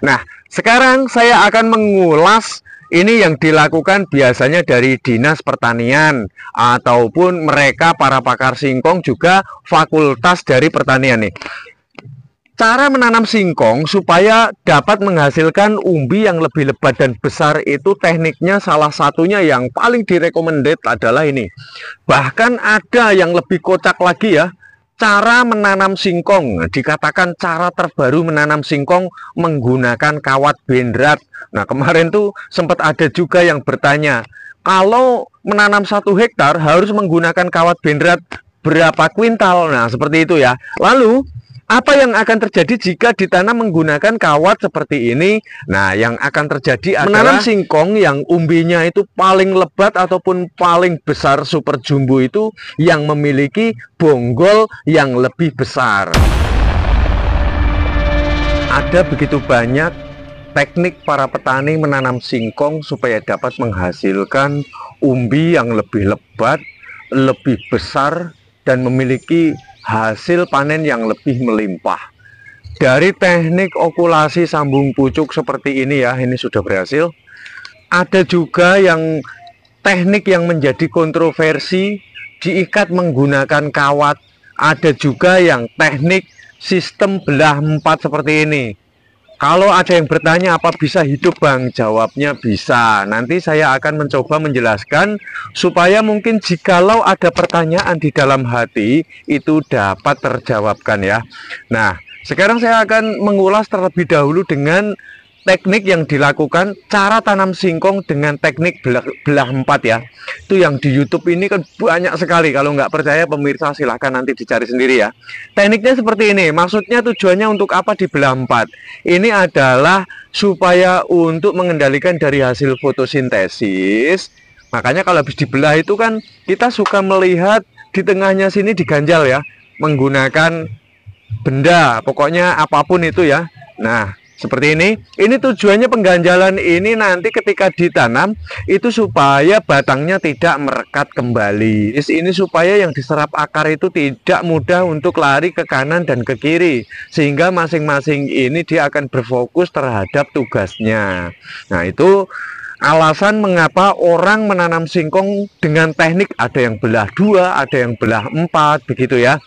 Nah, sekarang saya akan mengulas ini yang dilakukan biasanya dari Dinas Pertanian ataupun mereka para pakar singkong juga fakultas dari pertanian nih. Cara menanam singkong supaya dapat menghasilkan umbi yang lebih lebat dan besar itu tekniknya salah satunya yang paling direkomended adalah ini. Bahkan ada yang lebih kocak lagi ya. Cara menanam singkong, dikatakan cara terbaru menanam singkong menggunakan kawat bendrat. Nah, kemarin tuh sempat ada juga yang bertanya, kalau menanam 1 hektar harus menggunakan kawat bendrat berapa kuintal? Nah, seperti itu ya. Lalu apa yang akan terjadi jika ditanam menggunakan kawat seperti ini? Nah, yang akan terjadi adalah menanam singkong yang umbinya itu paling lebat ataupun paling besar super jumbo itu yang memiliki bonggol yang lebih besar. Ada begitu banyak teknik para petani menanam singkong supaya dapat menghasilkan umbi yang lebih lebat, lebih besar, dan memiliki hasil panen yang lebih melimpah. Dari teknik okulasi sambung pucuk seperti ini ya, ini sudah berhasil. Ada juga yang teknik yang menjadi kontroversi, diikat menggunakan kawat. Ada juga yang teknik sistem belah 4 seperti ini. Kalau ada yang bertanya apa bisa hidup Bang? Jawabnya bisa. Nanti saya akan mencoba menjelaskan supaya mungkin jikalau ada pertanyaan di dalam hati itu dapat terjawabkan ya. Nah, sekarang saya akan mengulas terlebih dahulu dengan teknik yang dilakukan cara tanam singkong dengan teknik belah 4 ya. Itu yang di YouTube ini kan banyak sekali. Kalau nggak percaya pemirsa silahkan nanti dicari sendiri ya. Tekniknya seperti ini. Maksudnya tujuannya untuk apa di belah 4? Ini adalah supaya untuk mengendalikan dari hasil fotosintesis. Makanya kalau habis dibelah itu kan kita suka melihat di tengahnya sini diganjal ya, menggunakan benda, pokoknya apapun itu ya. Nah, seperti ini tujuannya pengganjalan ini nanti ketika ditanam itu supaya batangnya tidak merekat kembali. Ini supaya yang diserap akar itu tidak mudah untuk lari ke kanan dan ke kiri, sehingga masing-masing ini dia akan berfokus terhadap tugasnya. Nah, itu alasan mengapa orang menanam singkong dengan teknik ada yang belah 2, ada yang belah 4 begitu ya.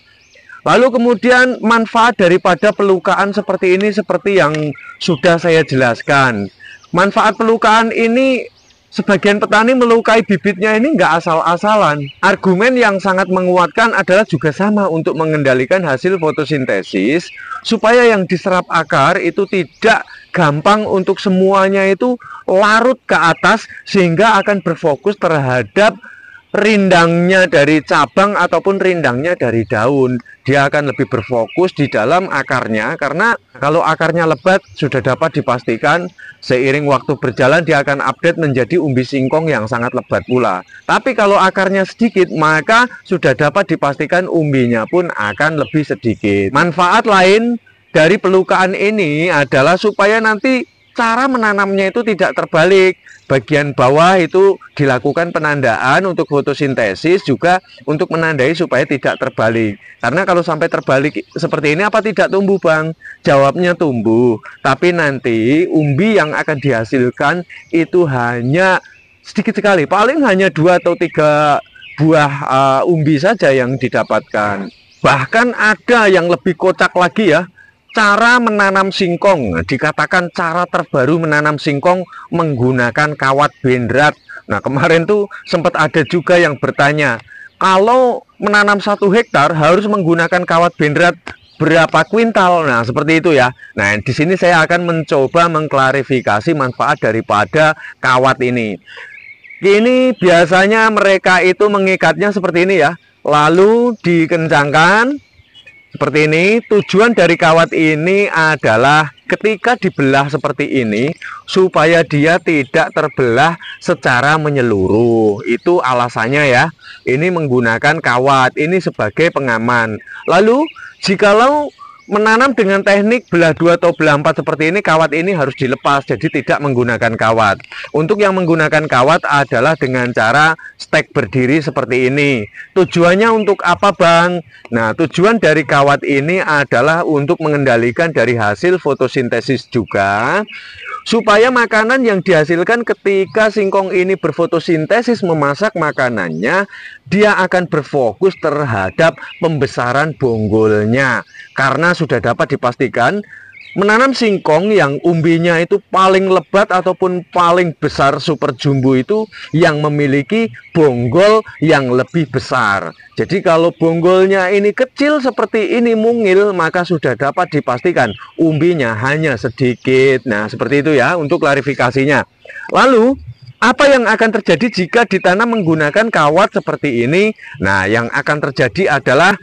Lalu kemudian manfaat daripada pelukaan seperti ini seperti yang sudah saya jelaskan. Manfaat pelukaan ini sebagian petani melukai bibitnya ini nggak asal-asalan. Argumen yang sangat menguatkan adalah juga sama untuk mengendalikan hasil fotosintesis supaya yang diserap akar itu tidak gampang untuk semuanya itu larut ke atas sehingga akan berfokus terhadap rindangnya dari cabang ataupun rindangnya dari daun. Dia akan lebih berfokus di dalam akarnya, karena kalau akarnya lebat sudah dapat dipastikan seiring waktu berjalan dia akan update menjadi umbi singkong yang sangat lebat pula. Tapi kalau akarnya sedikit maka sudah dapat dipastikan umbinya pun akan lebih sedikit. Manfaat lain dari pelukaan ini adalah supaya nanti cara menanamnya itu tidak terbalik. Bagian bawah itu dilakukan penandaan untuk fotosintesis, juga untuk menandai supaya tidak terbalik. Karena kalau sampai terbalik seperti ini apa tidak tumbuh Bang? Jawabnya tumbuh. Tapi nanti umbi yang akan dihasilkan itu hanya sedikit sekali. Paling hanya 2 atau 3 buah umbi saja yang didapatkan. Bahkan ada yang lebih kocak lagi ya. Cara menanam singkong, dikatakan cara terbaru menanam singkong menggunakan kawat bendrat. Nah, kemarin tuh sempat ada juga yang bertanya, kalau menanam 1 hektar harus menggunakan kawat bendrat berapa kuintal? Nah, seperti itu ya. Nah, di sini saya akan mencoba mengklarifikasi manfaat daripada kawat ini. Ini biasanya mereka itu mengikatnya seperti ini ya, lalu dikencangkan seperti ini. Tujuan dari kawat ini adalah ketika dibelah seperti ini supaya dia tidak terbelah secara menyeluruh. Itu alasannya ya. Ini menggunakan kawat ini sebagai pengaman. Lalu jikalau menanam dengan teknik belah 2 atau belah 4 seperti ini, kawat ini harus dilepas, jadi tidak menggunakan kawat. Untuk yang menggunakan kawat adalah dengan cara stek berdiri seperti ini. Tujuannya untuk apa, Bang? Nah, tujuan dari kawat ini adalah untuk mengendalikan dari hasil fotosintesis juga, supaya makanan yang dihasilkan ketika singkong ini berfotosintesis memasak makanannya, dia akan berfokus terhadap pembesaran bonggolnya. Karena sudah dapat dipastikan menanam singkong yang umbinya itu paling lebat ataupun paling besar super jumbo itu yang memiliki bonggol yang lebih besar. Jadi kalau bonggolnya ini kecil seperti ini mungil, maka sudah dapat dipastikan umbinya hanya sedikit. Nah, seperti itu ya untuk klarifikasinya. Lalu apa yang akan terjadi jika ditanam menggunakan kawat seperti ini? Nah, yang akan terjadi adalah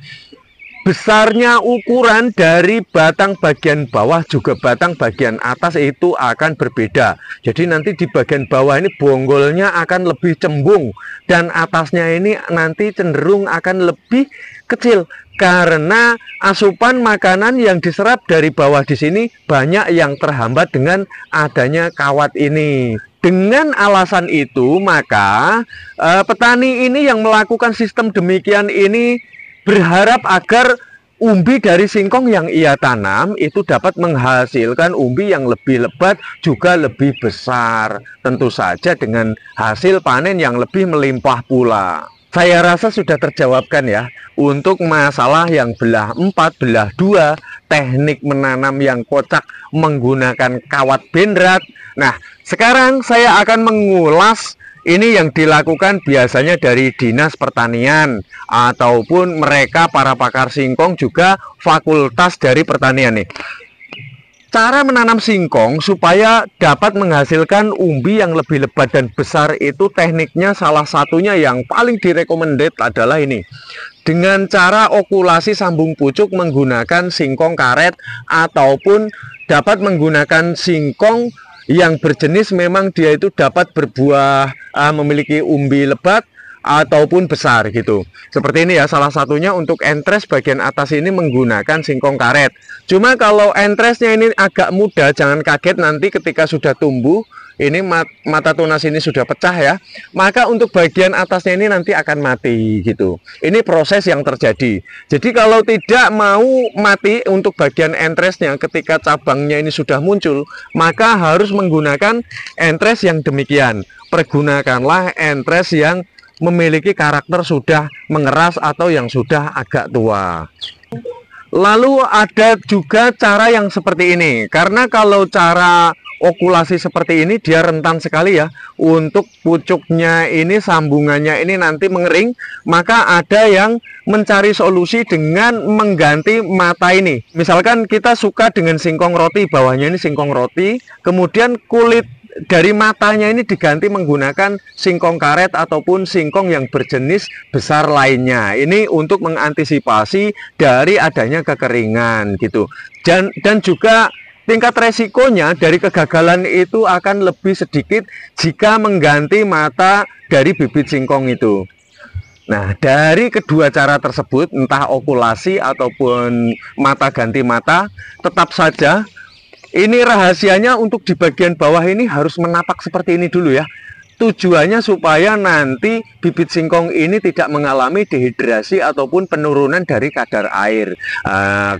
besarnya ukuran dari batang bagian bawah juga batang bagian atas itu akan berbeda. Jadi nanti di bagian bawah ini bonggolnya akan lebih cembung dan atasnya ini nanti cenderung akan lebih kecil karena asupan makanan yang diserap dari bawah di sini banyak yang terhambat dengan adanya kawat ini. Dengan alasan itu, maka petani ini yang melakukan sistem demikian ini berharap agar umbi dari singkong yang ia tanam itu dapat menghasilkan umbi yang lebih lebat juga lebih besar. Tentu saja dengan hasil panen yang lebih melimpah pula. Saya rasa sudah terjawabkan ya untuk masalah yang belah 4, belah 2, teknik menanam yang kocak menggunakan kawat benrat. Nah, sekarang saya akan mengulas ini yang dilakukan biasanya dari Dinas Pertanian ataupun mereka para pakar singkong juga fakultas dari pertanian nih. Cara menanam singkong supaya dapat menghasilkan umbi yang lebih lebat dan besar itu tekniknya salah satunya yang paling direkomended adalah ini. Dengan cara okulasi sambung pucuk menggunakan singkong karet ataupun dapat menggunakan singkong yang berjenis memang dia itu dapat berbuah memiliki umbi lebat ataupun besar gitu. Seperti ini ya, salah satunya untuk entres bagian atas ini menggunakan singkong karet. Cuma kalau entresnya ini agak muda, jangan kaget nanti ketika sudah tumbuh ini mata tunas ini sudah pecah ya, maka untuk bagian atasnya ini nanti akan mati gitu. Ini proses yang terjadi. Jadi kalau tidak mau mati untuk bagian entresnya ketika cabangnya ini sudah muncul, maka harus menggunakan entres yang demikian. Pergunakanlah entres yang memiliki karakter sudah mengeras atau yang sudah agak tua. Lalu ada juga cara yang seperti ini, karena kalau cara okulasi seperti ini dia rentan sekali ya untuk pucuknya ini, sambungannya ini nanti mengering, maka ada yang mencari solusi dengan mengganti mata ini. Misalkan kita suka dengan singkong roti, bawahnya ini singkong roti, kemudian kulit dari matanya ini diganti menggunakan singkong karet ataupun singkong yang berjenis besar lainnya. Ini untuk mengantisipasi dari adanya kekeringan gitu. Dan juga tingkat resikonya dari kegagalan itu akan lebih sedikit jika mengganti mata dari bibit singkong itu. Nah, dari kedua cara tersebut, entah okulasi ataupun mata ganti mata, tetap saja ini rahasianya untuk di bagian bawah ini harus menapak seperti ini dulu ya. Tujuannya supaya nanti bibit singkong ini tidak mengalami dehidrasi ataupun penurunan dari kadar air.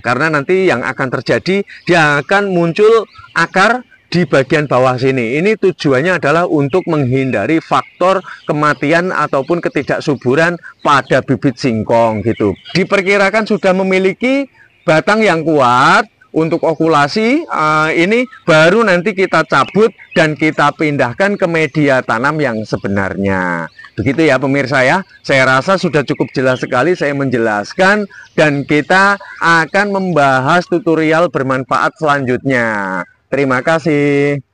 Karena nanti yang akan terjadi, dia akan muncul akar di bagian bawah sini. Ini tujuannya adalah untuk menghindari faktor kematian ataupun ketidaksuburan pada bibit singkong gitu. Diperkirakan sudah memiliki batang yang kuat. Untuk okulasi ini baru nanti kita cabut dan kita pindahkan ke media tanam yang sebenarnya. Begitu ya pemirsa ya. Saya rasa sudah cukup jelas sekali saya menjelaskan, dan kita akan membahas tutorial bermanfaat selanjutnya. Terima kasih.